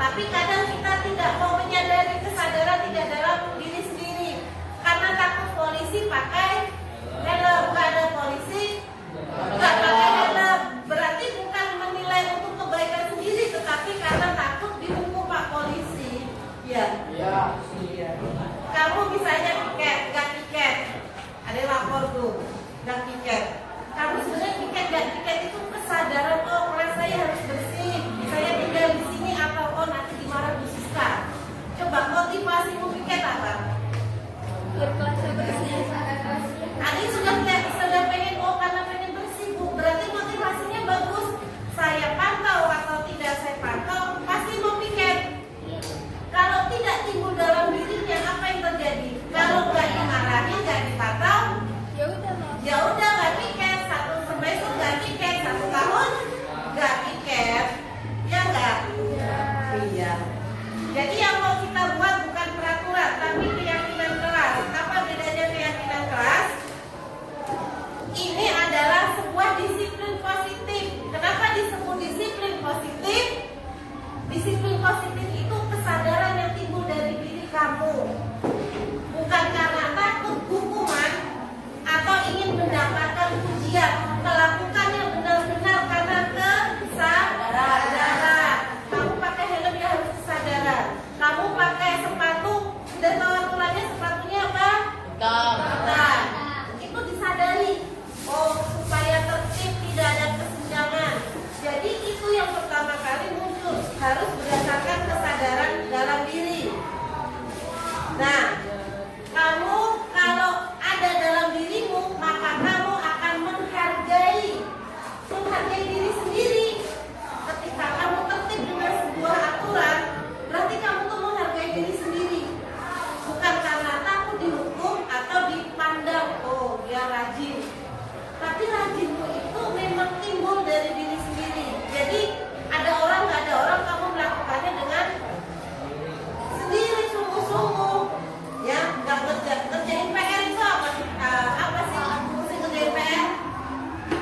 Tapi kadang kita tidak mau menyadari kesadaran tidak dalam diri sendiri karena takut polisi pakai helm. Nggak ada polisi nggak pakai helm, berarti bukan menilai untuk kebaikan sendiri, tetapi karena takut dihukum Pak Polisi. Ya. Kamu misalnya nggak tiket, ada yang lapor tuh nggak tiket. Kamu sebenarnya nggak tiket itu kesadaran, oh kelas saya harus bersih, saya tinggal di sini, atau oh nanti dimarah Bu Siska. Coba motivasimu tiket apa? Ani sudah pengen, oh karena pengen bersih Bu, berarti motivasinya bagus. Saya pantau atau tidak saya pantau, pasti mau piket. Kalau tidak timbul dalam dirinya, apa yang terjadi? Kalau nggak dimarahi, nggak dipantau, ya udah nggak piket. 1 semester nggak piket, 1 tahun nggak piket, ya nggak? Iya. Jadi yang mau kita buat bukan peraturan, tapi keyakinan kelas. Apa bedanya keyakinan kelas? Ini adalah sebuah disiplin positif. Kenapa disebut disiplin positif? Disiplin positif itu kesadaran yang timbul dari diri kamu, bukan karena takut hukuman atau ingin mendapatkan pujian. Melakukannya benar-benar karena kesadaran. Kamu pakai helm ya harus kesadaran. Kamu pakai sepatu, sudah tahu aturannya sepatunya apa? Betul. Itu disadari. Oh, supaya tertib, tidak ada kesenjangan. Jadi itu yang pertama kali muncul, harus berdasarkan kesadaran dalam diri. Nah, kamu kalau ada dalam dirimu, maka kamu akan menghargai diri sendiri. Ketika kamu tertib dengan sebuah aturan, berarti kamu tuh menghargai diri sendiri, bukan karena takut dihukum atau dipandang, oh dia rajin. Tapi rajinmu itu memang timbul dari diri sendiri. Jadi ada orang nggak ada orang, kamu melakukannya dengan sendiri, sungguh-sungguh, ya nggak kerjain PR itu apa sih? Mesti kerjain PR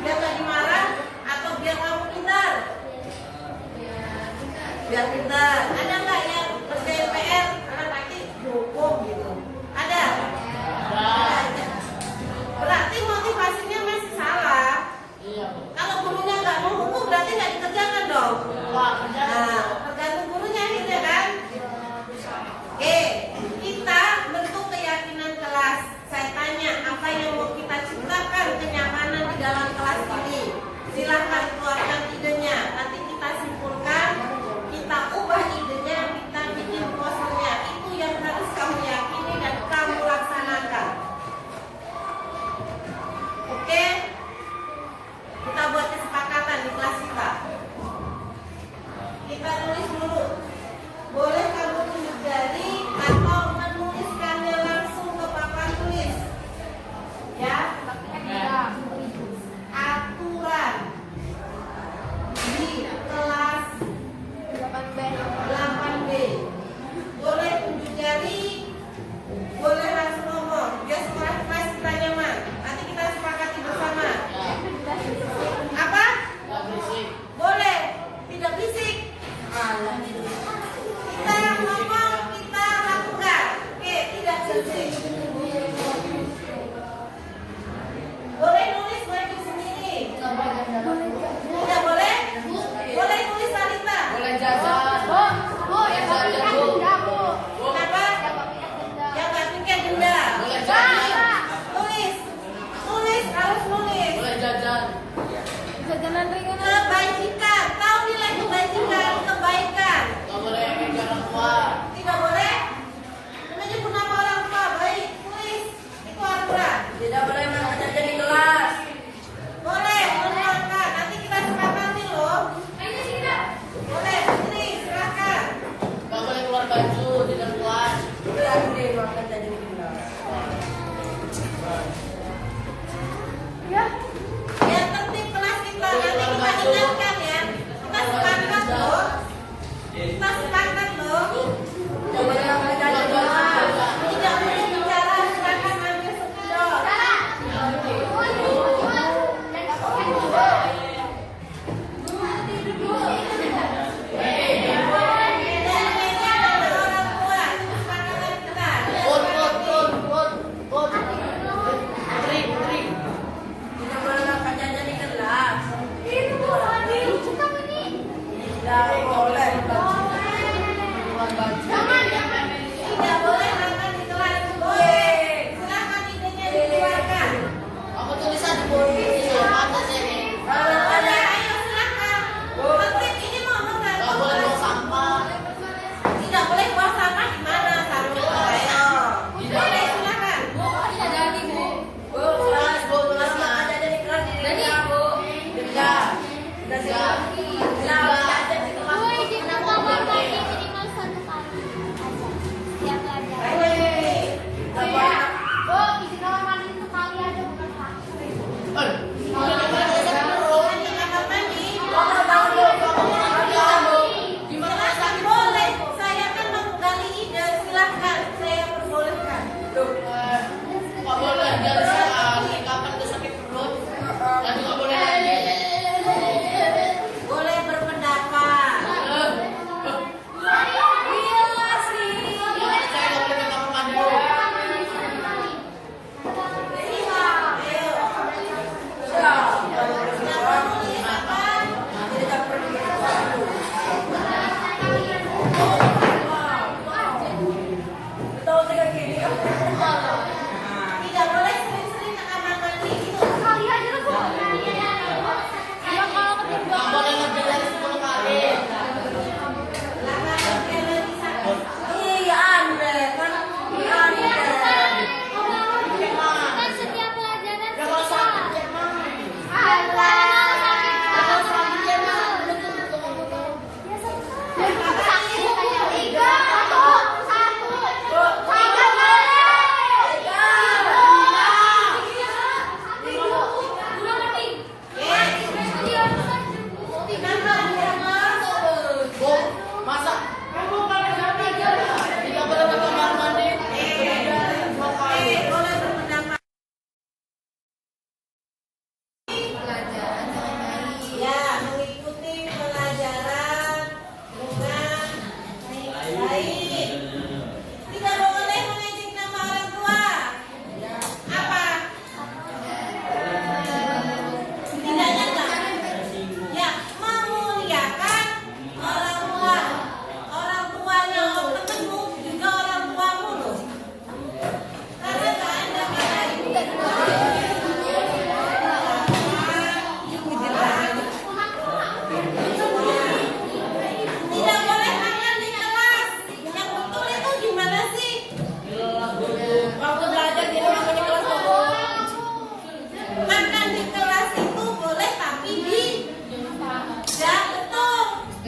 biar nggak dimarah atau biar kamu pintar? Biar pintar. Ada nggak yang kerjain PR karena nanti dihukum gitu? Ada? Ada. Berarti motivasinya masih salah. Kalau gurunya nggak mau hukum, berarti nggak dikerjakan dong. Nah, tergantung gurunya gitu ya kan. Oke, kita bentuk keyakinan kelas. Saya tanya, apa yang mau kita ciptakan kenyamanan di dalam kelas ini? Silahkan keluarkan idenya. Nanti kita simpulkan, kita ubah idenya, kita bikin posternya. Itu yang harus kamu yakini dan kamu laksanakan. Oke, kita buat kesepakatan di kelas kita.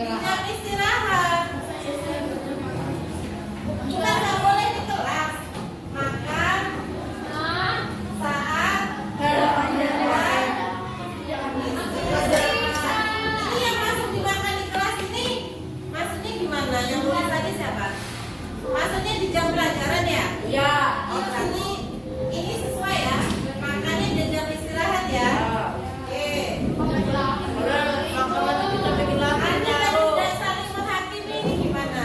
jam istirahat. Bukan nggak boleh di kelas. Makan saat istirahat. Ini yang masuk dimakan di kelas ini maksudnya gimana? Yang nulis tadi siapa? Maksudnya di jam pelajaran ya? Iya. Oh, ini sesuai ya? Makannya di jam istirahat ya? Oke. Anda tadi sudah saling menghakimi ini gimana?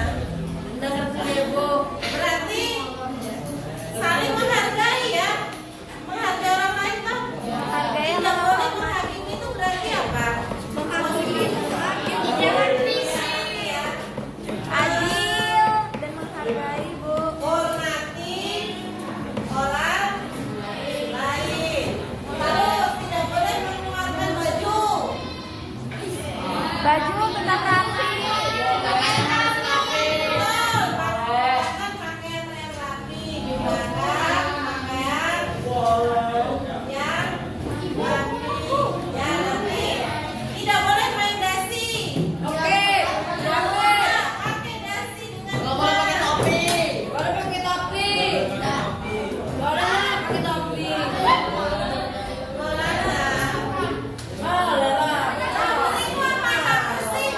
Berarti saling menghargai ya? Menghargai orang lain toh? Tidak boleh menghakimi itu berarti apa? Ya. Adil dan menghargai, Bu. Hormati orang lain. Terus tidak boleh mengeluarkan baju. Baju tetap rapi. Betul, pakaian pakaian yang rapi. Gunakan pakaian yang rapi. Ya rapi. Tidak boleh main dasi. Oke. Tidak boleh pakai dasi dengan Nggak boleh pakai topi. Boleh pakai topi. Boleh pakai topi. melarang. Boleh lah. Kamu itu apa sih?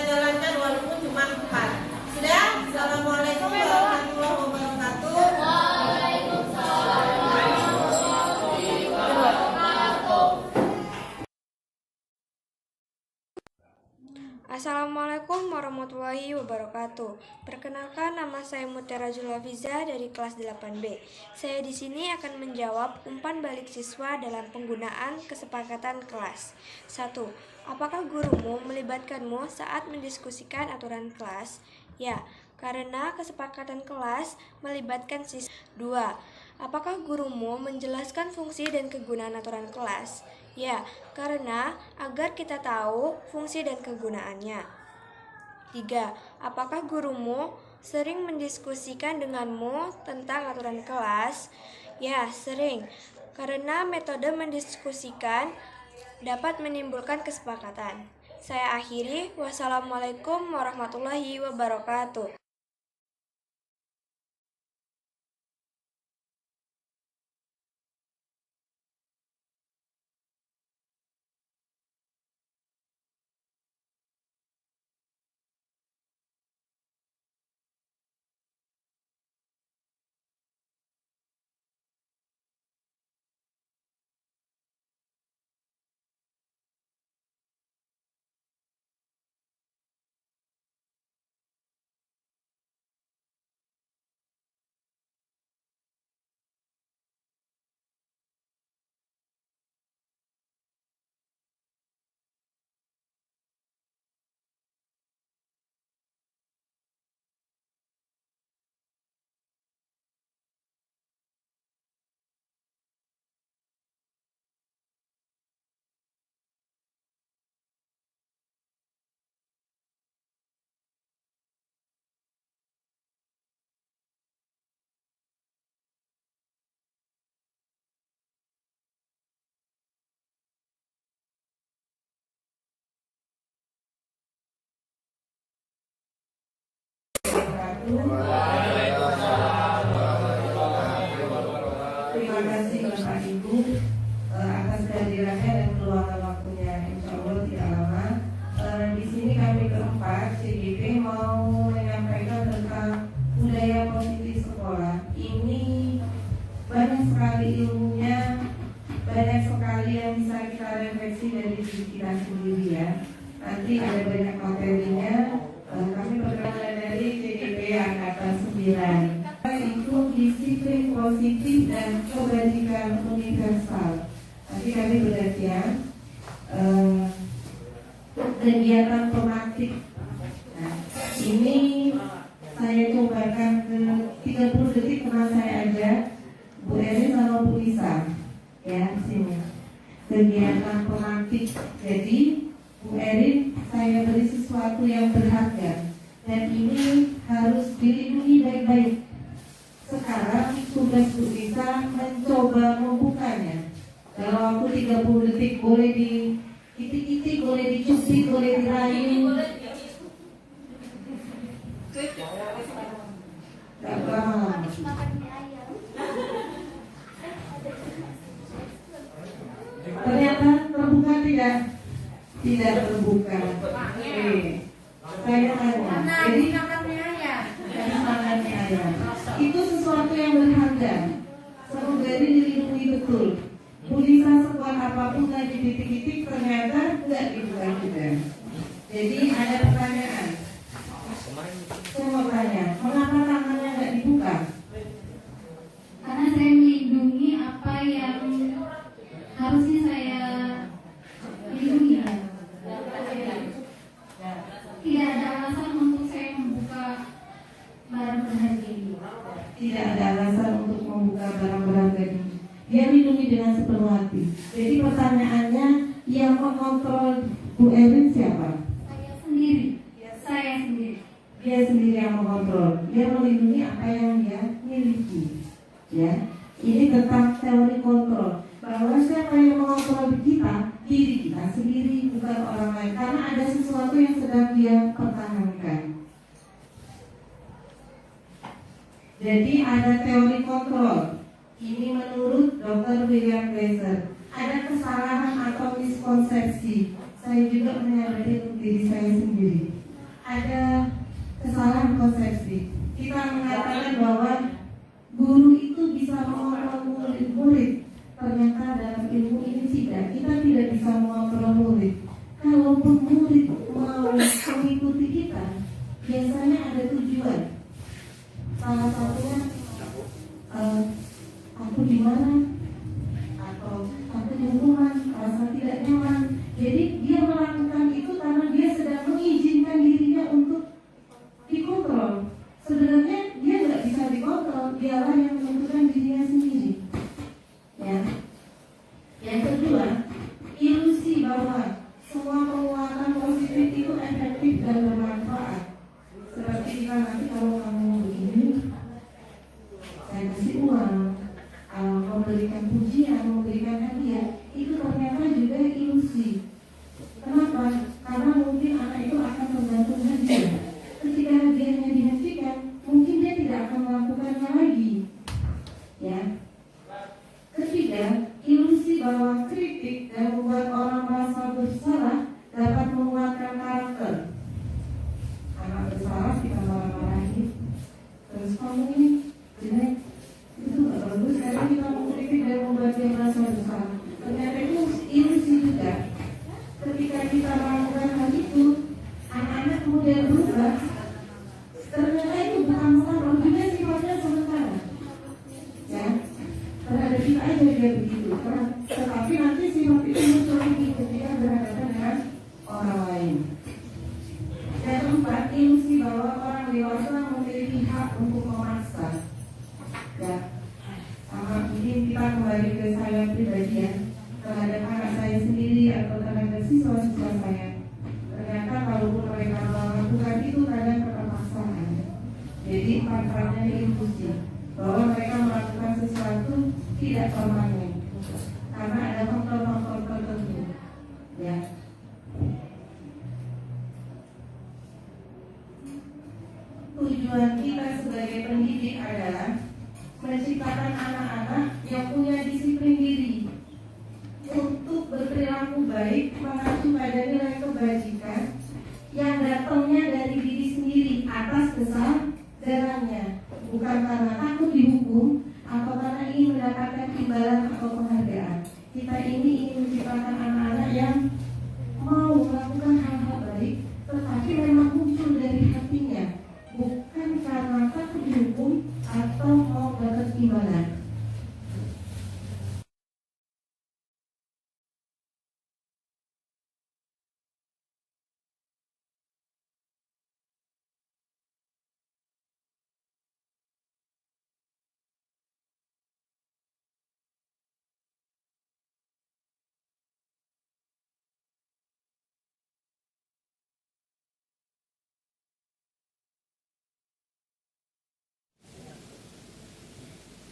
jalankan walaupun cuma 4. Sudah? Assalamualaikum warahmatullahi wabarakatuh. Assalamualaikum warahmatullahi wabarakatuh. Perkenalkan, nama saya Mutiara Zulafiza dari kelas 8B. Saya di sini akan menjawab umpan balik siswa dalam penggunaan kesepakatan kelas. 1. Apakah gurumu melibatkanmu saat mendiskusikan aturan kelas? Ya, karena kesepakatan kelas melibatkan siswa. 2. Apakah gurumu menjelaskan fungsi dan kegunaan aturan kelas? Ya, karena agar kita tahu fungsi dan kegunaannya. 3. Apakah gurumu sering mendiskusikan denganmu tentang aturan kelas? Ya, sering. Karena metode mendiskusikan dapat menimbulkan kesepakatan. Saya akhiri. Wassalamualaikum warahmatullahi wabarakatuh. Terima kasih Bapak Ibu atas kehadirannya dan meluangkan waktunya. Insya Allah tidak lama. Di sini kami berempat CGP mau menyampaikan tentang budaya positif sekolah. Ini banyak sekali ilmunya, banyak sekali yang bisa kita refleksi dari diri kita sendiri ya. Nanti ada banyak materinya. Kami berasal dari CGP Angkatan 9. Itu disiplin positif dan kebajikan universal. Nanti kami bergantian kegiatan tematik. Nah, ini saya cobakan ke 30 detik pernah saya ajak Bu Erin sama Bu Lisa ya sini. Kegiatan tematik. Jadi Bu Erin, saya beri sesuatu yang berharga dan ini harus dilindungi baik-baik. Sekarang tugas Bu Lisa mencoba membukanya. Dalam waktu 30 detik boleh diitik-itik, boleh dicubit, boleh dirayu. Gak lama. Ternyata terbuka tidak? Tidak terbuka. Oke. Saya tanya. Jadi makannya ayam. Itu sesuatu yang berharga. Semoga dilindungi betul. Bu Lisa sekuat apapun tadi titik-titik ternyata tidak dibuka juga. Jadi ada pertanyaan. Saya mau tanya, mengapa tangannya nggak dibuka? Karena saya melindungi apa yang harusnya saya lindungi. Tidak ada alasan untuk saya membuka barang berharga ini. Tidak ada alasan untuk membuka barang berharga ini. Dia lindungi dengan sepenuh hati. Jadi pertanyaannya, yang mengontrol Bu Erin siapa? Saya sendiri. Saya sendiri. Dia sendiri yang mengontrol. Dia melindungi apa yang dia miliki. Ya, ini tentang teori kontrol. Bahwa siapa yang mengontrol kita? Diri kita sendiri, bukan orang lain. Karena ada sesuatu yang sedang dia pertahankan. Jadi ada teori kontrol. Ini menurut Dr. William Glaser. Ada kesalahan atau miskonsepsi. Saya juga menyadari untuk diri saya sendiri. mengikuti kita biasanya ada tujuan. Salah satunya aku di mana, atau aku di hukuman, rasa tidak nyaman. Jadi dia melakukan itu karena dia sedang mengizinkan dirinya untuk dikontrol. Sebenarnya dia nggak bisa dikontrol, dialah yang menentukan dirinya sendiri. Ya. Yang kedua, ilusi bahwa semua pengeluaran positif itu efektif dan bermanfaat. Seperti kita nanti kalau kamu begini, saya kasih uang, memberikan pujian, memberikan hadiah, itu ternyata juga ilusi. Kenapa? Karena mungkin anak itu akan tergantung hadiah. Ketika hadiahnya dihentikan, mungkin dia tidak akan melakukannya lagi. Ya. Ketiga, ilusi bahwa kritik dan membuat orang merasa bersalah dapat menguatkan karakter. Anak bersalah kita marah-marahin, terus kamu ini jelek, itu nggak bagus. Karena kita mengkritik dan membuat dia merasa bersalah. Ternyata itu ilusi juga. Ketika kita melakukan hal itu, anak-anak kemudian berubah. Ternyata itu bukan salah, juga sifatnya sementara. Ya, terhadap kita aja dia begitu. Tetapi nanti sifat itu muncul lagi ketika berhadapan dengan orang lain. Dan keempat, ilusi bahwa orang dewasa memiliki hak untuk memaksa. Ya, sama mungkin kita kembali ke saya pribadi ya, terhadap anak saya sendiri atau terhadap siswa-siswa saya. Ternyata kalau mereka melakukan itu kadang keterpaksaan. Jadi manfaatnya ilusi bahwa mereka melakukan sesuatu tidak permanen karena ada faktor-faktor tertentu. Ya. Tujuan kita sebagai pendidik adalah menciptakan anak-anak yang punya disiplin diri untuk berperilaku baik, mengacu pada nilai kebajikan yang datangnya dari diri sendiri atas kesadarannya, bukan karena takut dihukum atau karena ingin mendapatkan imbalan atau penghargaan. Kita ini ingin menciptakan anak-anak yang mau melakukan hal-hal baik, tetapi memang muncul dari hatinya, bukan karena takut dihukum atau mau dapat imbalan.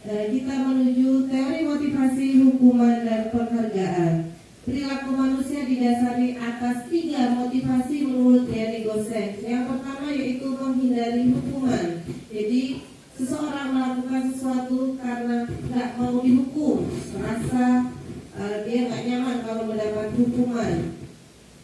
Kita menuju teori motivasi, hukuman, dan penghargaan. Perilaku manusia didasari atas 3 motivasi menurut Danny Gossens. Yang pertama yaitu menghindari hukuman. Jadi seseorang melakukan sesuatu karena nggak mau dihukum, merasa dia nggak nyaman kalau mendapat hukuman.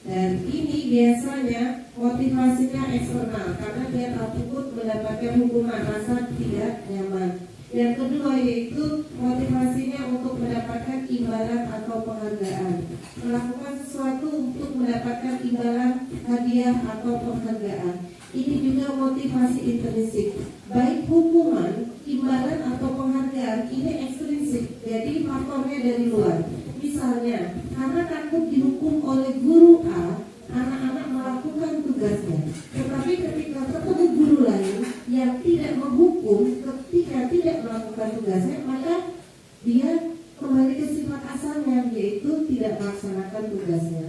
Dan ini biasanya motivasinya eksternal karena dia takut mendapatkan hukuman, rasa tidak nyaman. Yang kedua yaitu motivasinya untuk mendapatkan imbalan atau penghargaan. Melakukan sesuatu untuk mendapatkan imbalan, hadiah atau penghargaan. Ini juga motivasi intrinsik. Baik hukuman, imbalan atau penghargaan ini ekstrinsik. Jadi faktornya dari luar. Misalnya, karena takut dihukum oleh guru A, anak-anak melakukan tugasnya. Tetapi ketika ketemu guru lain yang tidak menghukum, ketika tidak melakukan tugasnya, maka dia kembali ke sifat asalnya, yaitu tidak melaksanakan tugasnya.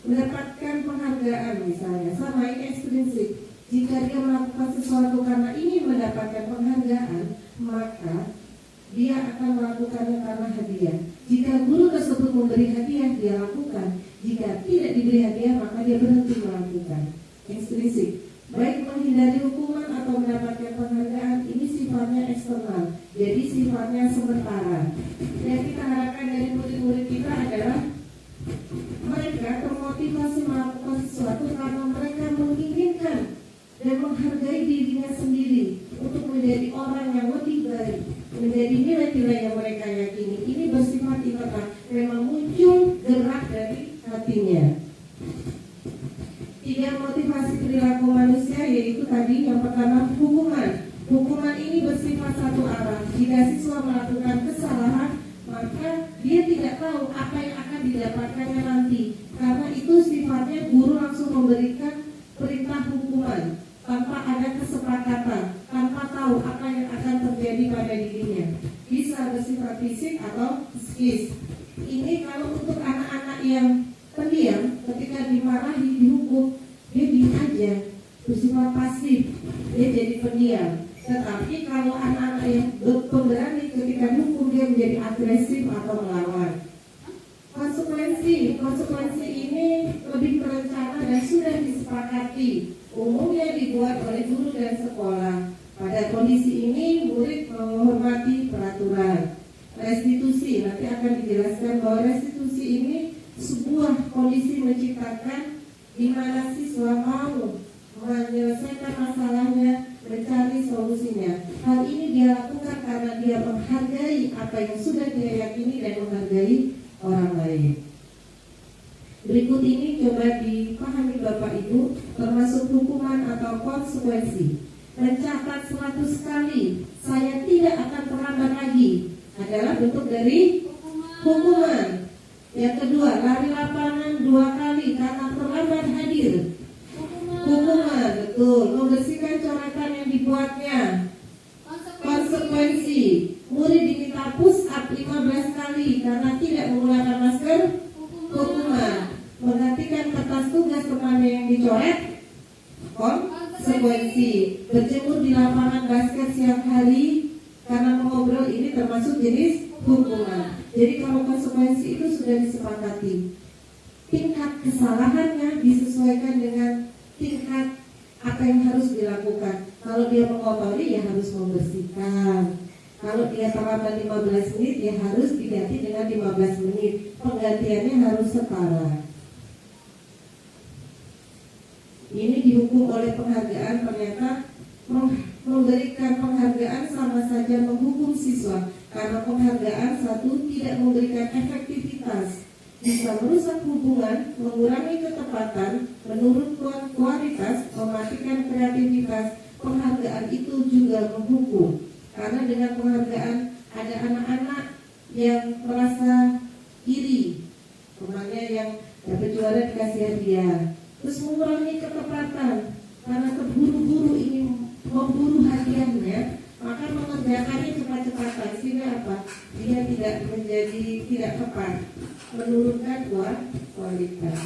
Mendapatkan penghargaan misalnya, sama ini ekstrinsik. Jika dia melakukan sesuatu karena ingin mendapatkan penghargaan, maka dia akan melakukannya karena hadiah. Jika guru tersebut memberi hadiah, dia lakukan. Jika tidak diberi hadiah, maka dia berhenti melakukan. Ekstrinsik. Baik menghindari hukuman atau mendapatkan penghargaan, ini sifatnya eksternal. Jadi sifatnya sementara. Yang kita harapkan dari murid-murid kita adalah mereka termotivasi melakukan sesuatu karena mereka menginginkan dan menghargai dirinya sendiri untuk menjadi orang yang lebih baik, menjadi nilai-nilai yang mereka yakini. Ini bersifat internal, memang muncul gerak dari hatinya. 3 motivasi perilaku perilaku manusia, yaitu tadi yang pertama hukuman. Hukuman ini bersifat satu arah. Jika siswa melakukan kesalahan, maka dia tidak tahu apa yang akan didapatkannya nanti. Karena itu sifatnya guru langsung memberikan perintah hukuman tanpa ada kesepakatan, tanpa tahu apa yang akan terjadi pada dirinya. Bisa bersifat fisik atau psikis. Ini kalau untuk anak-anak yang pendiam, ketika dimarahi, dihukum, dia diam aja, bersifat pasif, dia jadi pendiam. Tetapi kalau anak-anak yang pemberani, ketika dihukum, dia menjadi agresif atau melawan. Konsekuensi ini lebih terencana dan sudah disepakati, umumnya dibuat oleh guru dan sekolah. Pada kondisi ini, murid menghormati peraturan. Restitusi, nanti akan dijelaskan bahwa restitusi ini sebuah kondisi menciptakan di mana siswa mau menyelesaikan masalahnya, mencari solusinya. Hal ini dia lakukan karena dia menghargai apa yang sudah dia yakini dan menghargai orang lain. Berikut ini coba dipahami Bapak Ibu, termasuk hukuman atau konsekuensi. Mencatat 100 kali, saya tidak akan terlambat lagi, adalah bentuk dari hukuman. Yang kedua, lari lapangan 2 kali karena terlambat hadir, hukuman. Betul. Membersihkan coretan yang dibuatnya, konsekuensi. Murid diminta push up 15 kali karena tidak menggunakan masker, hukuman. Menggantikan kertas tugas temannya yang dicoret, konsekuensi. Berjemur di lapangan basket siang hari karena mengobrol, ini termasuk jenis hukuman. Jadi kalau konsekuensi itu sudah disepakati, tingkat kesalahannya disesuaikan dengan tingkat apa yang harus dilakukan. Kalau dia mengotori, ya harus membersihkan. Kalau dia terlambat 15 menit, ya harus diganti dengan 15 menit. Penggantiannya harus setara. Ini dihukum oleh penghargaan. Ternyata memberikan penghargaan sama saja menghukum siswa, karena penghargaan satu tidak memberikan efektivitas, bisa merusak hubungan, mengurangi ketepatan, menurunkan kualitas, mematikan kreativitas. Penghargaan itu juga menghukum, karena dengan penghargaan ada anak-anak yang merasa iri, temannya yang dapat juara dikasih hadiah. Terus mengurangi ketepatan, karena terburu-buru ingin memburu hadiahnya, maka mengerjakannya cepat-cepatan, sehingga apa? Dia tidak tepat, menurunkan kualitas.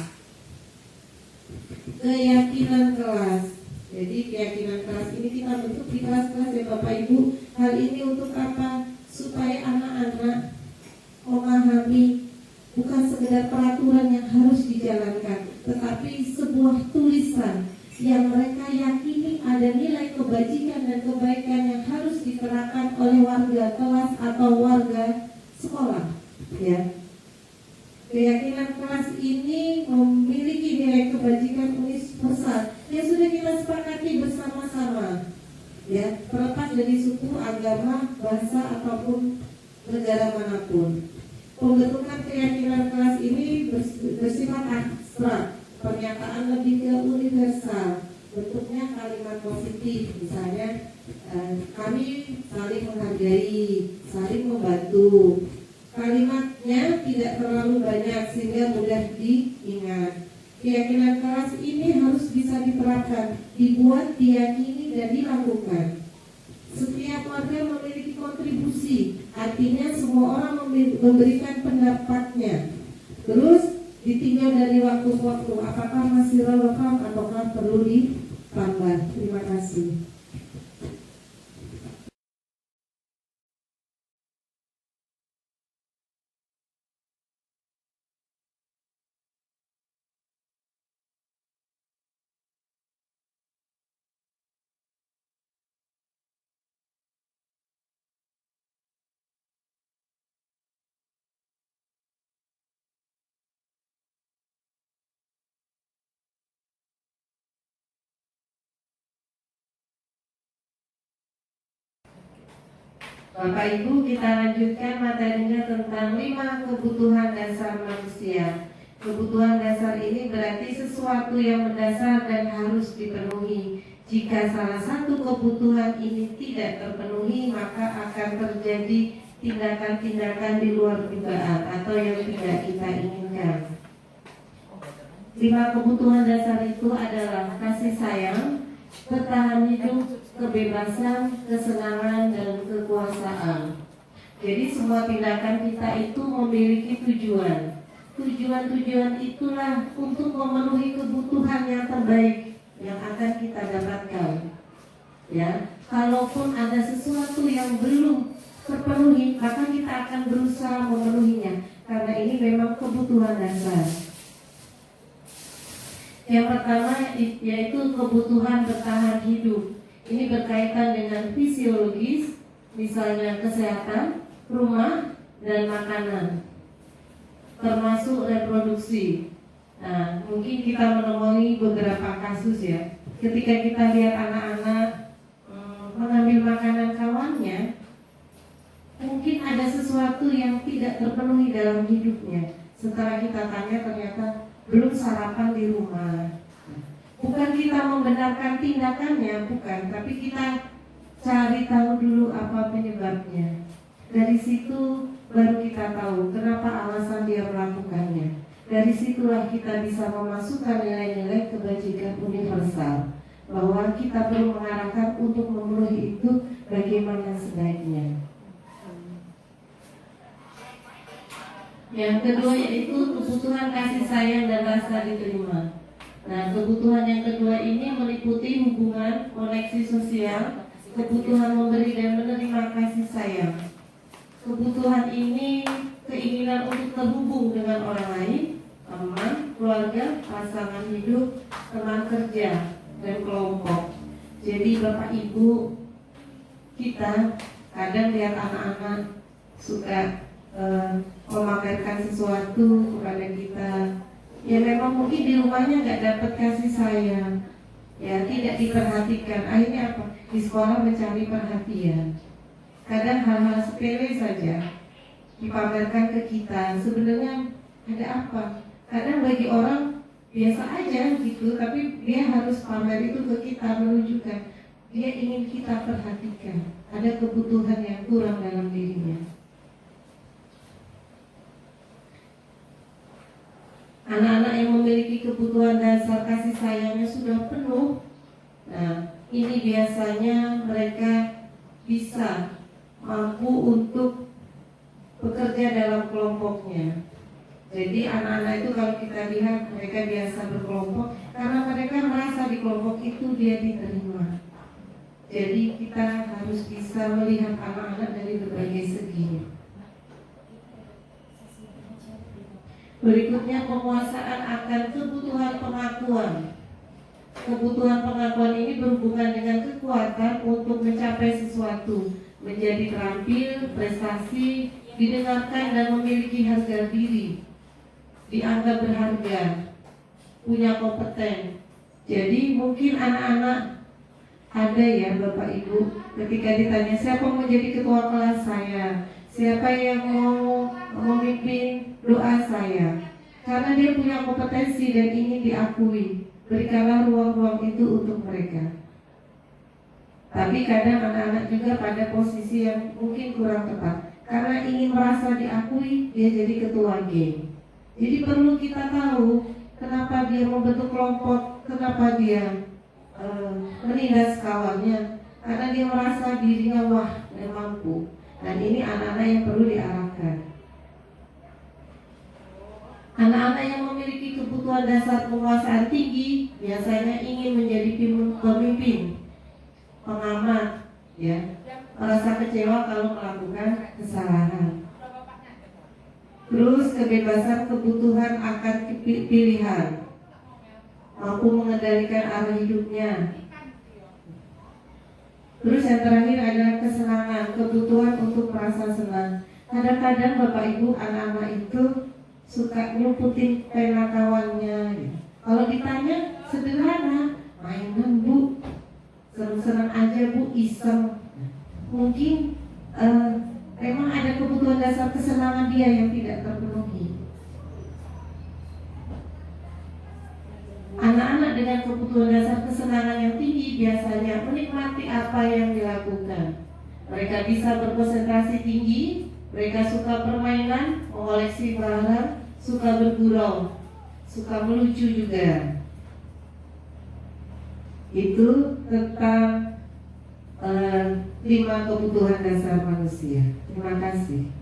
Keyakinan kelas. Jadi keyakinan kelas ini kita bentuk di kelas-kelas ya Bapak Ibu. Hal ini untuk apa? Supaya anak-anak memahami bukan sekedar peraturan yang harus dijalankan, tetapi sebuah tulisan yang mereka yakini ada nilai kebajikan dan kebaikan yang harus diterapkan oleh warga kelas atau warga sekolah. Ya, keyakinan kelas ini memiliki nilai kebajikan universal yang sudah kita sepakati bersama-sama. Ya, terlepas dari suku, agama, bahasa ataupun negara manapun. Pembentukan keyakinan kelas ini bersifat abstrak. Pernyataan lebih ke universal, bentuknya kalimat positif, misalnya kami saling menghargai, saling membantu. Kalimatnya tidak terlalu banyak sehingga mudah diingat. Keyakinan kelas ini harus bisa diterapkan, dibuat, diyakini, dan dilakukan. Setiap warga memiliki kontribusi, artinya semua orang memberikan pendapatnya. Terus ditinjau dari waktu ke waktu, apakah masih relevan ataukah perlu ditambah. Terima kasih. Bapak Ibu, kita lanjutkan materinya tentang 5 kebutuhan dasar manusia. Kebutuhan dasar ini berarti sesuatu yang mendasar dan harus dipenuhi. Jika salah satu kebutuhan ini tidak terpenuhi, maka akan terjadi tindakan-tindakan di luar dugaan atau yang tidak kita inginkan. 5 kebutuhan dasar itu adalah kasih sayang, bertahan hidup, kebebasan, kesenangan, dan kekuasaan. Jadi semua tindakan kita itu memiliki tujuan. Tujuan-tujuan itulah untuk memenuhi kebutuhan yang terbaik yang akan kita dapatkan. Ya, kalaupun ada sesuatu yang belum terpenuhi, maka kita akan berusaha memenuhinya karena ini memang kebutuhan dasar. Yang pertama yaitu kebutuhan bertahan hidup. Ini berkaitan dengan fisiologis, misalnya kesehatan, rumah, dan makanan, termasuk reproduksi. Nah, mungkin kita menemui beberapa kasus ya. Ketika kita lihat anak-anak mengambil makanan kawannya, mungkin ada sesuatu yang tidak terpenuhi dalam hidupnya. Setelah kita tanya ternyata belum sarapan di rumah. Bukan kita membenarkan tindakannya, bukan, tapi kita cari tahu dulu apa penyebabnya. Dari situ baru kita tahu kenapa alasan dia melakukannya. Dari situlah kita bisa memasukkan nilai-nilai kebajikan universal, bahwa kita perlu mengarahkan untuk memenuhi itu bagaimana sebaiknya. Yang kedua yaitu kebutuhan kasih sayang dan rasa diterima. Nah, kebutuhan yang kedua ini meliputi hubungan, koneksi sosial, kebutuhan memberi dan menerima kasih sayang. Kebutuhan ini keinginan untuk terhubung dengan orang lain, teman, keluarga, pasangan hidup, teman kerja, dan kelompok. Jadi Bapak Ibu, kita kadang lihat anak-anak suka memamerkan sesuatu kepada kita. Ya memang mungkin di rumahnya nggak dapat kasih sayang, ya tidak diperhatikan. Akhirnya apa? Di sekolah mencari perhatian. Kadang hal-hal sepele saja dipamerkan ke kita. Sebenarnya ada apa? Kadang bagi orang biasa aja gitu, tapi dia harus pamer itu ke kita, menunjukkan dia ingin kita perhatikan. Ada kebutuhan yang kurang dalam dirinya. Anak-anak yang memiliki kebutuhan dasar kasih sayangnya sudah penuh. Nah, ini biasanya mereka bisa mampu untuk bekerja dalam kelompoknya. Jadi anak-anak itu kalau kita lihat mereka biasa berkelompok karena mereka merasa di kelompok itu dia diterima. Jadi kita harus bisa melihat anak-anak dari berbagai segi. Berikutnya penguasaan akan kebutuhan pengakuan. Kebutuhan pengakuan ini berhubungan dengan kekuatan untuk mencapai sesuatu, menjadi terampil, prestasi, didengarkan dan memiliki harga diri, dianggap berharga, punya kompeten. Jadi mungkin anak-anak ada ya Bapak Ibu, ketika ditanya siapa mau jadi ketua kelas saya, siapa yang mau memimpin doa saya, karena dia punya kompetensi dan ingin diakui, berikanlah ruang-ruang itu untuk mereka. Tapi kadang anak-anak juga pada posisi yang mungkin kurang tepat, karena ingin merasa diakui, dia jadi ketua geng. Jadi perlu kita tahu kenapa dia membentuk kelompok, kenapa dia menindas kawannya, karena dia merasa dirinya wah dan mampu. Dan ini anak-anak yang perlu diarahkan. Anak-anak yang memiliki kebutuhan dasar penguasaan tinggi biasanya ingin menjadi pemimpin, pengamat, ya, merasa kecewa kalau melakukan kesalahan. Terus kebebasan kebutuhan akan pilihan, mampu mengendalikan arah hidupnya. Terus yang terakhir adalah kesenangan, kebutuhan untuk merasa senang. Kadang-kadang Bapak Ibu anak-anak itu suka nyumputin pena kawannya. Kalau ditanya sederhana, mainan Bu, senang-senang aja Bu, iseng. Mungkin memang ada kebutuhan dasar kesenangan dia yang tidak terpenuhi. kebutuhan dasar kesenangan yang tinggi biasanya menikmati apa yang dilakukan. Mereka bisa berkonsentrasi tinggi, mereka suka permainan, mengoleksi barang, suka bergurau, suka melucu juga. Itu tentang 5 kebutuhan dasar manusia. Terima kasih.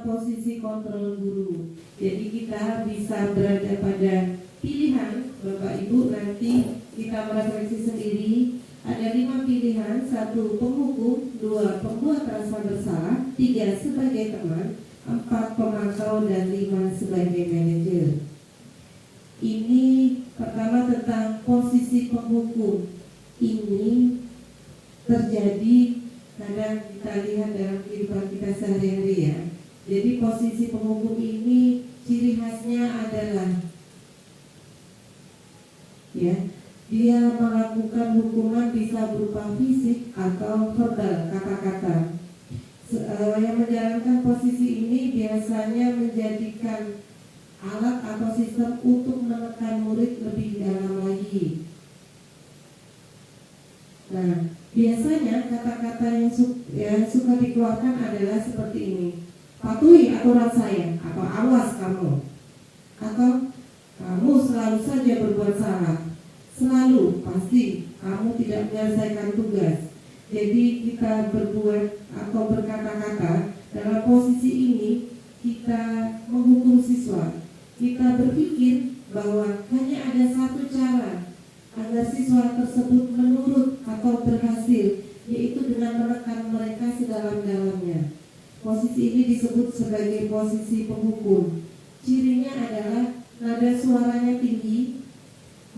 Posisi kontrol guru. Jadi kita bisa berada pada pilihan. Bapak Ibu nanti kita merefleksi sendiri. Ada 5 pilihan: 1 penghukum, 2 pembuat rasa bersalah, 3 sebagai teman, 4 pemantau, dan 5 sebagai manajer. Ini pertama tentang posisi penghukum. Ini terjadi kadang kita lihat dalam kehidupan kita sehari-hari ya. Jadi posisi penghukum ini ciri khasnya adalah ya, dia melakukan hukuman bisa berupa fisik atau verbal, kata-kata. Yang menjalankan posisi ini biasanya menjadikan alat atau sistem untuk menekan murid lebih dalam lagi. Nah, biasanya kata-kata yang suka dikeluarkan adalah seperti ini: patuhi aturan saya, atau awas kamu, atau kamu selalu saja berbuat salah, selalu, pasti kamu tidak menyelesaikan tugas. Jadi kita berbuat atau berkata-kata dalam posisi ini, kita menghukum siswa. Kita berpikir bahwa hanya ada satu cara agar siswa tersebut menurut atau berhasil, yaitu dengan menekan mereka sedalam-dalamnya. Posisi ini disebut sebagai posisi penghukum. Cirinya adalah nada suaranya tinggi,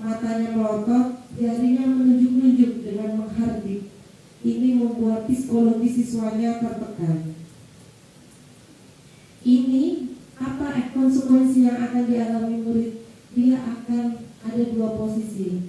matanya melotot, jarinya menunjuk-nunjuk dengan menghardik. Ini membuat psikologi siswanya tertekan. Ini apa konsekuensi yang akan dialami murid? Dia akan ada 2 posisi.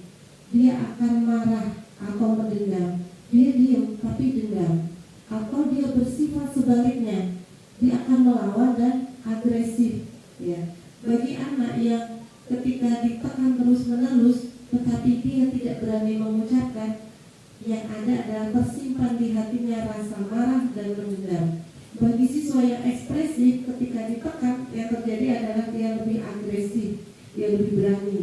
Dia akan marah atau mendendam. Dia diam tapi dendam. Atau dia bersifat sebaliknya, dia akan melawan dan agresif. Ya, bagi anak yang ketika ditekan terus-menerus, tetapi dia tidak berani mengucapkan, yang ada adalah tersimpan di hatinya rasa marah dan dendam. Bagi siswa yang ekspresif, ketika ditekan, yang terjadi adalah dia lebih agresif, dia lebih berani.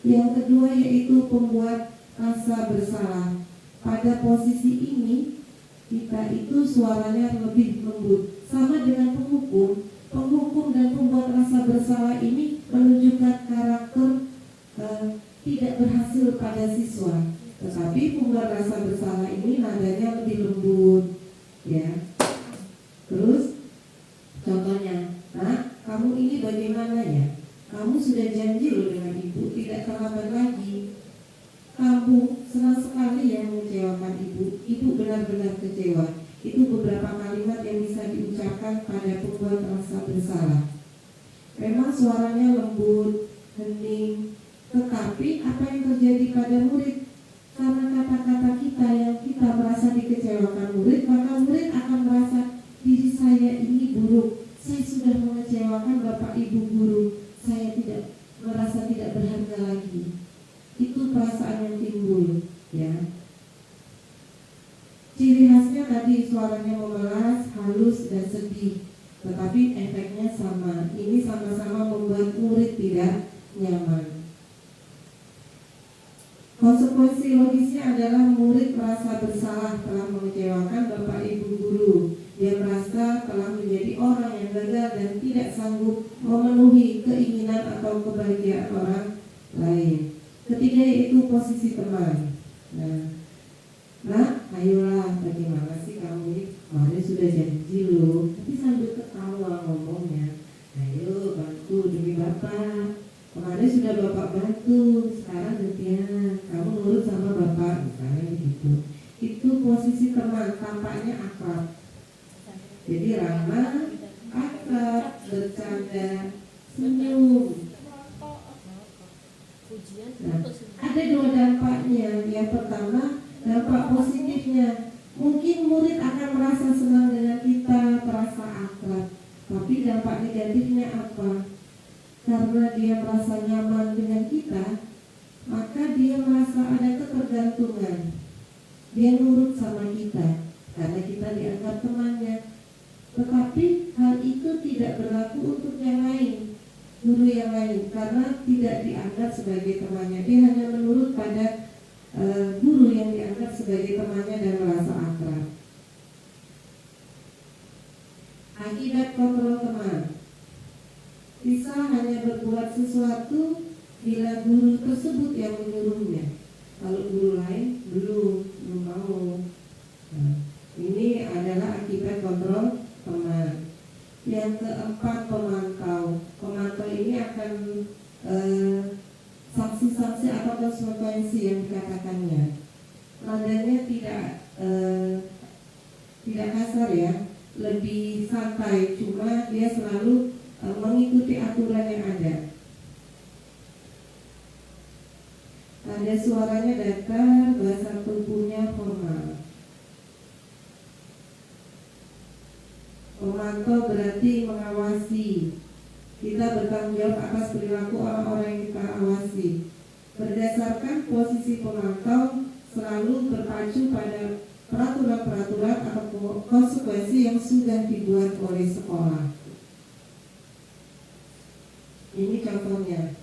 Yang kedua yaitu pembuat rasa bersalah. Pada posisi ini, kita itu suaranya lebih lembut. Sama dengan penghukum. Penghukum dan pembuat rasa bersalah ini menunjukkan karakter tidak berhasil pada siswa. Tetapi pembuat rasa bersalah ini nadanya lebih lembut, ya. Terus, contohnya, nah, kamu ini bagaimana ya? Kamu sudah janji loh dengan ibu tidak terlambat lagi. Kamu senang sekali yang mengecewakan ibu. Ibu benar-benar kecewa. Itu beberapa kalimat yang bisa diucapkan pada pembuat rasa bersalah. Memang suaranya lembut, hening, tetapi apa yang terjadi pada murid? Karena kata-kata kita yang kita merasa dikecewakan murid, maka murid akan merasa diri saya ini buruk. Saya sudah mengecewakan bapak ibu guru. Saya tidak merasa tidak berharga lagi. Itu perasaan yang timbul, ya. Ciri khasnya tadi suaranya memelas, halus, dan sedih. Tetapi efeknya sama. Ini sama-sama membuat murid tidak nyaman. Konsekuensi logisnya adalah murid merasa bersalah telah mengecewakan bapak ibu guru. Dia merasa telah menjadi orang yang gagal dan tidak sanggup memenuhi keinginan atau kebahagiaan orang lain. Ketiga yaitu posisi teman. Nah, ayolah, bagaimana sih kamu ini? Kemarin sudah janji loh, tapi sambil ketawa ngomongnya. Ayo bantu demi Bapak. Kemarin sudah Bapak bantu, sekarang gantian kamu nurut sama Bapak, misalnya begitu. Itu posisi teman, tampaknya akrab. Jadi ramah, akrab, bercanda, senyum. Nah, ada dua dampaknya. Yang pertama, dampak positifnya. Mungkin murid akan merasa senang dengan kita, terasa akrab. Tapi dampak negatifnya apa? Karena dia merasa nyaman dengan kita, maka dia merasa ada ketergantungan. Dia nurut sama kita karena kita dianggap temannya. Tetapi hal itu tidak berlaku untuk yang lain, guru yang lain, karena tidak dianggap sebagai temannya. Dia hanya menurut pada guru yang dianggap sebagai temannya dan merasa akrab. Akibat kontrol teman, Siswa hanya berbuat sesuatu bila guru tersebut yang menyuruhnya. Kalau guru lain belum mau. Nah, ini adalah akibat kontrol teman. Yang keempat, pemantau. Pemantau ini akan sanksi-sanksi atau konsekuensi yang dikatakannya. Nadanya tidak kasar ya, lebih santai. Cuma dia selalu mengikuti aturan yang ada. Ada suaranya datar, bahasa tubuhnya formal. Memantau berarti mengawasi. Kita bertanggung jawab atas perilaku orang-orang yang kita awasi. Berdasarkan posisi pemantau selalu berpacu pada peraturan-peraturan atau konsekuensi yang sudah dibuat oleh sekolah. Ini contohnya.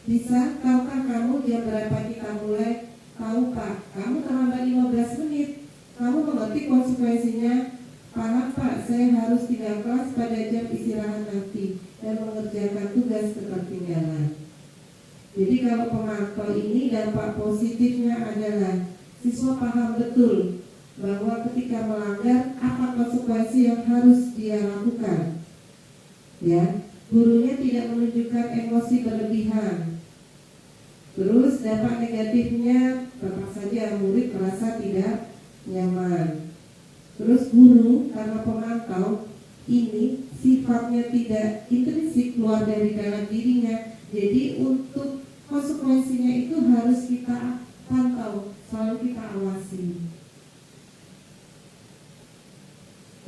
Bisa, tahukah kamu jam berapa kita mulai? Tahu Pak, kamu terlambat 15 menit. Kamu mengerti konsekuensinya? Paham Pak, saya harus tinggal kelas pada jam istirahat nanti dan mengerjakan tugas ketertinggalan. Jadi kalau pemantau ini dampak positifnya adalah siswa paham betul bahwa ketika melanggar apa konsekuensi yang harus dia lakukan. Ya. Gurunya tidak menunjukkan emosi berlebihan. Terus dampak negatifnya tetap saja murid merasa tidak nyaman. Terus guru karena pemantau ini sifatnya tidak intrinsik keluar dari dalam dirinya. Jadi untuk konsekuensinya itu harus kita pantau, selalu kita awasi.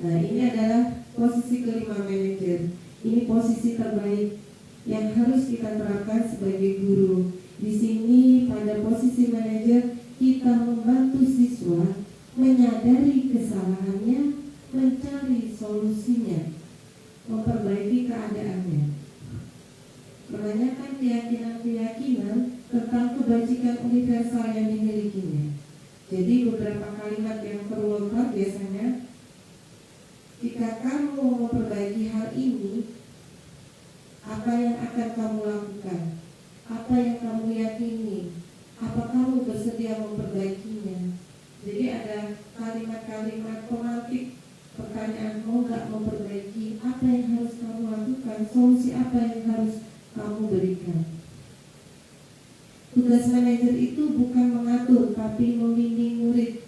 Nah, ini adalah posisi kelima manajer. Ini posisi terbaik yang harus kita terapkan sebagai guru. Di sini pada posisi manajer kita membantu siswa menyadari kesalahannya, mencari solusinya, memperbaiki keadaannya, menanyakan keyakinan-keyakinan tentang kebajikan universal yang dimilikinya. Jadi beberapa kalimat yang terlontar biasanya, jika kamu memperbaiki hal ini, apa yang akan kamu lakukan? Apa yang kamu yakini? Apa kamu bersedia memperbaikinya? Jadi ada kalimat-kalimat pemantik pertanyaan, mau nggak memperbaiki? Apa yang harus kamu lakukan? Solusi apa yang harus kamu berikan? Tugas manajer itu bukan mengatur, tapi membimbing murid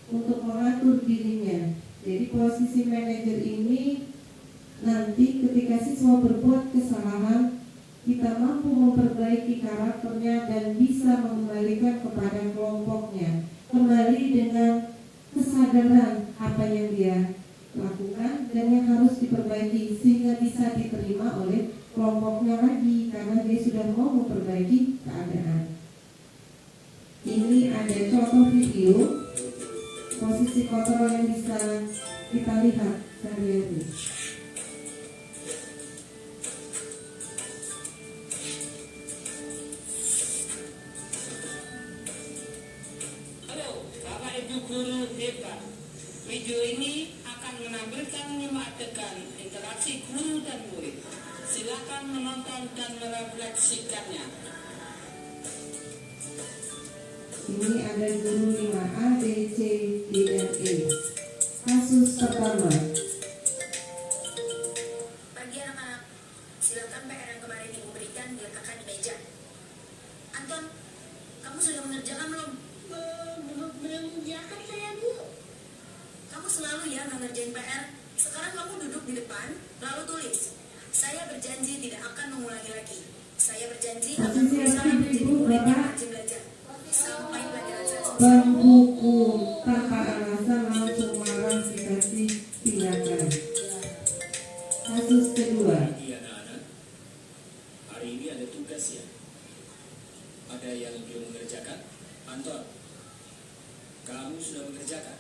untuk mengatur dirinya. Jadi posisi manajer ini nanti ketika siswa berbuat kesalahan, kita mampu memperbaiki karakternya dan bisa mengembalikan kepada kelompoknya, kembali dengan kesadaran apa yang dia lakukan dan yang harus diperbaiki sehingga bisa diterima oleh kelompoknya lagi karena dia sudah mau memperbaiki keadaan. Ini ada contoh video posisi kontrol yang bisa kita lihat sehari-hari. Halo, Bapak Ibu guru hebat. Video ini akan menampilkan 5 adegan interaksi guru dan murid. Silakan menonton dan merefleksikannya. Ini ada guru 5A, B, C, D, dan E. Kasus pertama. yang kemarin ibu berikan diletakkan di meja. Anton, kamu sudah mengerjakan belum? Belum mengerjakan saya, Bu. Kamu selalu ya nggak ngerjain PR. Sekarang kamu duduk di depan, lalu tulis. Saya berjanji tidak akan mengulangi lagi. Saya berjanji akan berusaha menjadi murid yang rajin belajar. Sampai pelajaran selanjutnya. Pembuku tanpa alasan langsung marah dikasih tindakan. Kasus kedua. Iya anak-anak, hari ini ada tugas ya. Ada yang belum mengerjakan? Anton, kamu sudah mengerjakan?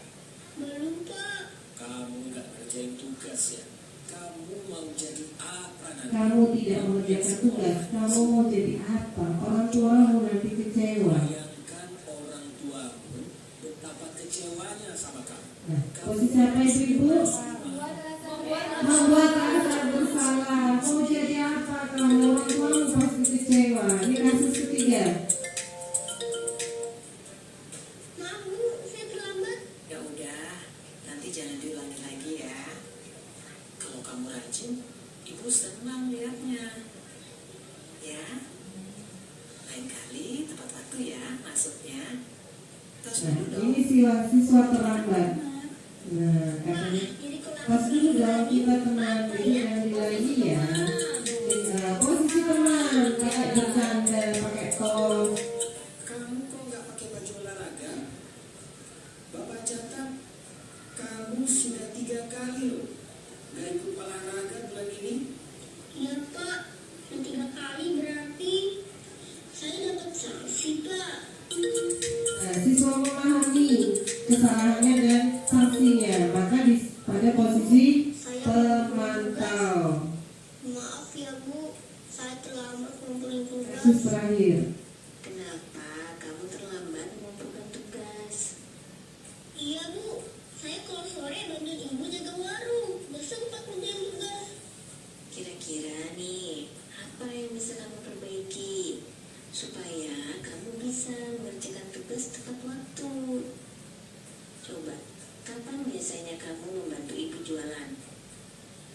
Belum, Pak. Kamu nggak ngerjain tugas ya? Kamu mau jadi apa nanti? Kamu tidak mengerjakan tugas, kamu mau jadi apa? Orang tuamu nanti kecewa. Bayangkan orang tuamu betapa kecewanya sama kamu. Nah, posisi apa itu ibu? Membuat rasa bersalah. Mau jadi apa kamu? Orang tuamu pasti kecewa. Ini kasus ketiga. Maaf, Bu, saya terlambat. Ya udah, nanti jangan diulangi lagi ya. Kalau kamu rajin, ibu senang lihatnya. Ya, lain kali tepat waktu ya masuknya. Terus Nah, dulu dong. ini siswa terlambat. Nah, katanya pas dulu dong kita teman ini yang nilai ya. Nah, posisi teman kayak bercanda pakai tos. Kamu kok nggak pakai baju olahraga? Bapak catat, kamu sudah 3 kali loh nggak ikut olahraga bulan ini. Ya, Pak. Yang 3 kali berarti saya dapat sanksi, Pak. Nah, siswa memahami kesalahannya dan sanksinya, maka pada posisi pemantau. Maaf ya, Bu. Saya terlambat ngumpulin tugas. Kasus terakhir. Kenapa kamu terlambat mengumpulkan tugas? Iya, Bu. Saya kalau sore bantuin ibu jaga warung. Gak sempat ngerjain tugas. Kira-kira nih, apa yang bisa kamu perbaiki supaya kamu bisa mengerjakan tugas tepat waktu? Coba, kapan biasanya kamu membantu ibu jualan?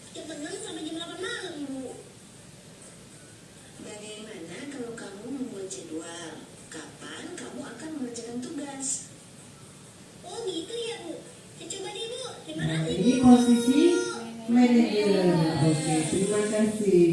Kadang sampai jam 8 malam, Bu. Bagaimana kalau kamu membuat jadwal? Kapan kamu akan mengerjakan tugas? Oh gitu ya, Bu. Saya coba deh, Bu. Terima Nah, kasih, ini Bu. posisi manajer. Oke, terima kasih.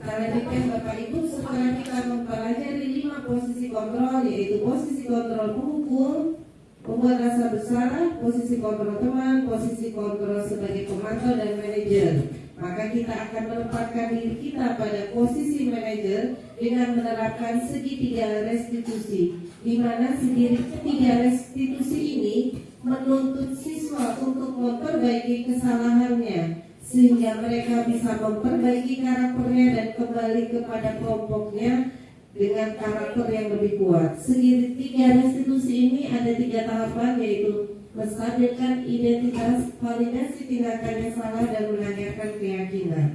Lanjutkan Bapak Ibu, setelah kita mempelajari 5 posisi kontrol, yaitu posisi kontrol penghukum, membuat rasa bersalah, posisi kontrol teman, posisi kontrol sebagai pemantau dan manajer, maka kita akan menempatkan diri kita pada posisi manajer dengan menerapkan segitiga restitusi, di mana segitiga restitusi ini menuntut siswa untuk memperbaiki kesalahannya, sehingga mereka bisa memperbaiki karakternya dan kembali kepada kelompoknya dengan karakter yang lebih kuat. Segitiga restitusi ini ada 3 tahapan, yaitu menstabilkan identitas, validasi tindakan yang salah, dan mengajarkan keyakinan.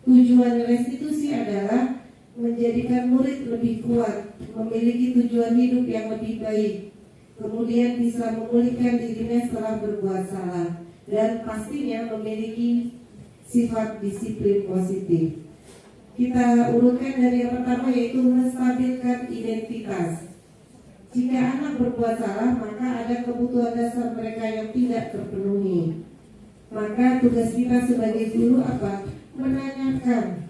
Tujuan restitusi adalah menjadikan murid lebih kuat, memiliki tujuan hidup yang lebih baik, kemudian bisa memulihkan dirinya setelah berbuat salah, dan pastinya memiliki sifat disiplin positif. Kita urutkan dari yang pertama, yaitu menstabilkan identitas. Jika anak berbuat salah, maka ada kebutuhan dasar mereka yang tidak terpenuhi. Maka tugas kita sebagai guru apa? Menanyakan,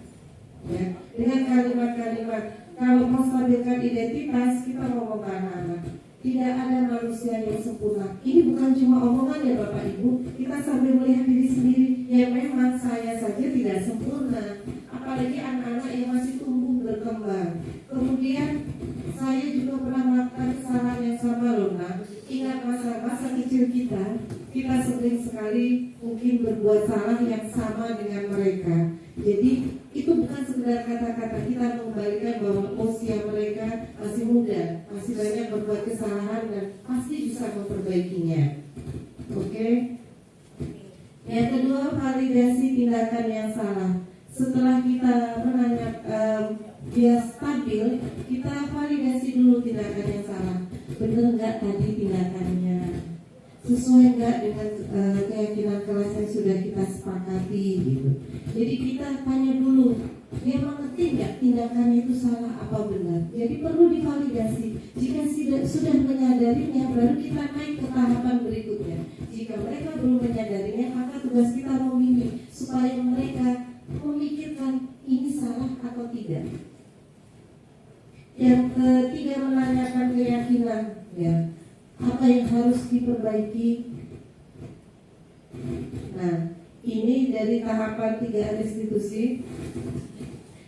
ya, dengan kalimat-kalimat. Kalau menstabilkan identitas, kita ngomong ke anak-anak, Tidak ada manusia yang sempurna. Ini bukan cuma omongan ya Bapak Ibu. Kita sambil melihat diri sendiri. Ya memang saya saja tidak sempurna. Apalagi anak-anak yang masih tumbuh berkembang. Kemudian saya juga pernah melakukan kesalahan yang sama loh nak. Ingat masa-masa kecil kita sering sekali mungkin berbuat salah yang sama dengan mereka. Jadi itu bukan sekedar kata-kata, kita mengembalikan bahwa usia mereka masih muda, masih banyak berbuat kesalahan dan pasti bisa memperbaikinya. Oke? Yang kedua, validasi tindakan yang salah. Setelah kita dia stabil, kita validasi dulu tindakan yang salah. Benar nggak tadi tindakannya? Sesuai nggak dengan keyakinan kelas yang sudah kita sepakati gitu. Jadi kita tanya dulu, dia mengerti nggak tindakannya itu salah apa benar. Jadi perlu divalidasi. Jika sudah menyadarinya, baru kita naik ke tahapan berikutnya. Jika mereka belum menyadarinya, maka tugas kita membimbing supaya mereka memikirkan ini salah atau tidak. Yang ketiga, menanyakan keyakinan, ya. Apa yang harus diperbaiki? Nah, ini dari tahapan 3 restitusi.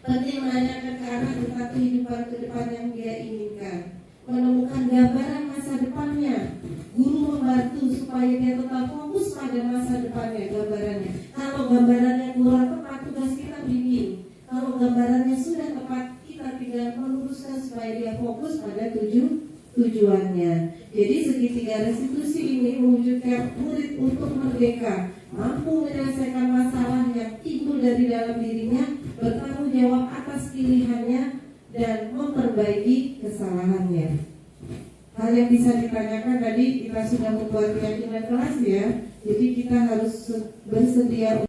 Penting menanyakan ke anak tentang kehidupan ke depan yang dia inginkan. Menemukan gambaran masa depannya. Guru membantu supaya dia tetap fokus pada masa depannya, gambarannya. Kalau gambarannya kurang tepat, tugas kita bimbing. Kalau gambarannya sudah tepat, kita tinggal meluruskan supaya dia fokus pada tujuannya. Jadi segitiga restitusi ini mewujudkan murid untuk merdeka, mampu menyelesaikan masalah yang timbul dari dalam dirinya, bertanggung jawab atas pilihannya, dan memperbaiki kesalahannya. Hal yang bisa ditanyakan tadi, kita sudah membuat keyakinan kelas ya. Jadi kita harus bersedia